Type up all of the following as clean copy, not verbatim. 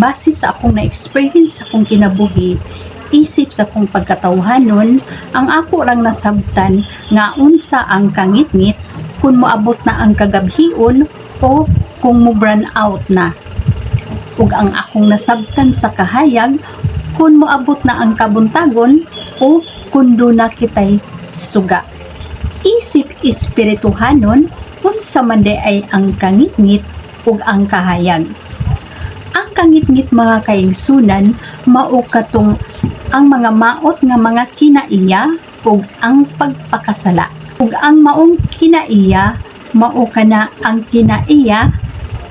Base sa akong na-experience sa akong kinabuhi, isip sa akong pagkatawhanon, ang ako rang nasabtan nga unsa ang kangitngit kung moabot na ang kagabhion o kung mo burn out na. Ug ang akong nasabtan sa kahayag kung moabot na ang kabuntagon o kung doon na kitay suga. Isip espirituhanon unsa man day ay ang kangitngit ug ang kahayag. Ang kangitngit mga kaigsunan mao katong ang mga maot nga mga kinaiya ug ang pagpakasala. Ug ang maong kinaiya mao kana ang kinaiya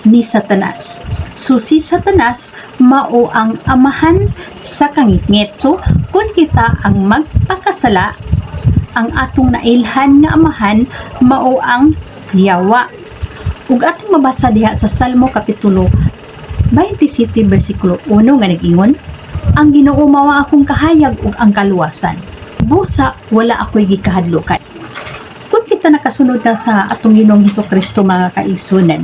ni Satanas. So si Satanas mao ang amahan sa kangitngit. So kung kita ang magpakasala, ang atong nailhan nga amahan mao ang yawa. Ug atong mabasa diha sa Salmo kapitulo 27 bersikulo 1 nga nag-ingon, ang Ginoo mao akong kahayag ug ang kaluwasan. Busa wala ako'y gikahadlukan. Kung kita nakasunod na sa atong Ginoong Hesukristo mga kaigsunan,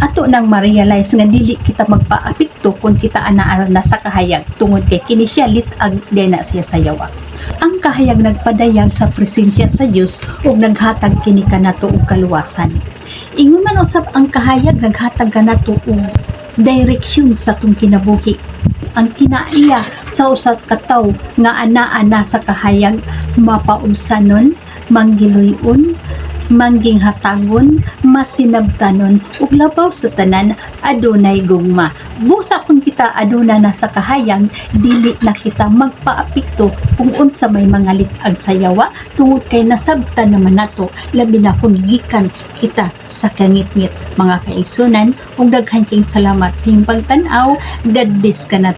ato nang ma-realize nga dili kita magpaapekto kung kita anaa na sa kahayag tungod kay kini siya litag dena siya sa yawa. Ang kahayag nagpadayag sa presensya sa Dios ug naghatag kini kanato og kaluwasan. Ingon man usab ang kahayag naghatag kanato og direksyon sa tong kinabuhi. Ang kinaiya sa usa ka tawo nga anaa sa kahayag mapaubsanon, manggiluyon, manginghatagon, masinabtanon ug labaw sa tanan adunay gugma. Busa kung kita aduna na sa kahayag, dili na kita magpaapekto kung unsa may mga litag sa yawa tungod kay nasabtan naman nato labi na kung gikan kita sa kangitngit mga kaigsunan. Ug daghan kayong salamat sa inyong pagtan-aw. God bless ka na.